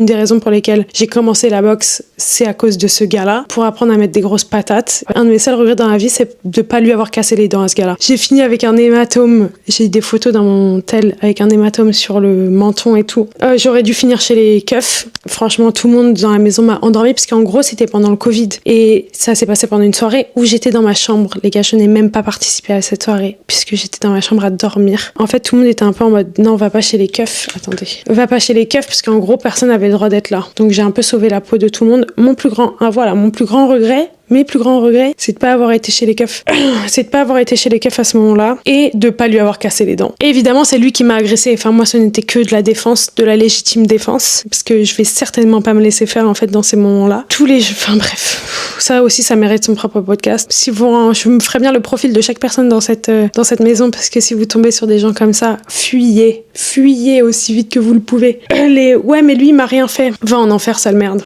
Une des raisons pour lesquelles j'ai commencé la boxe, c'est à cause de ce gars-là, pour apprendre à mettre des grosses patates. Un de mes seuls regrets dans la vie, c'est de pas lui avoir cassé les dents à ce gars-là. J'ai fini avec un hématome. J'ai des photos dans mon tel avec un hématome sur le menton et tout. J'aurais dû finir chez les keufs. Franchement, tout le monde dans la maison m'a endormie parce qu'en gros, c'était pendant le Covid. Et ça s'est passé pendant une soirée où j'étais dans ma chambre. Les gars, je n'ai même pas participé à cette soirée puisque j'étais dans ma chambre à dormir. En fait, tout le monde était un peu en mode non, va pas chez les keufs. Attendez. Va pas chez les keufs parce qu'en gros, personne n'avait le droit d'être là. Donc j'ai un peu sauvé la peau de tout le monde. Mon plus grand regret, mes plus grands regrets, c'est de pas avoir été chez les keufs. C'est de pas avoir été chez les keufs à ce moment-là et de pas lui avoir cassé les dents. Et évidemment, c'est lui qui m'a agressé. Enfin, moi, ce n'était que de la défense, de la légitime défense, parce que je vais certainement pas me laisser faire, en fait, dans ces moments-là. Enfin, bref. Ça aussi, ça mérite son propre podcast. Je me ferais bien le profil de chaque personne dans cette maison, parce que si vous tombez sur des gens comme ça, fuyez aussi vite que vous le pouvez. Ouais, mais lui, il m'a rien fait. Va en enfer, sale merde.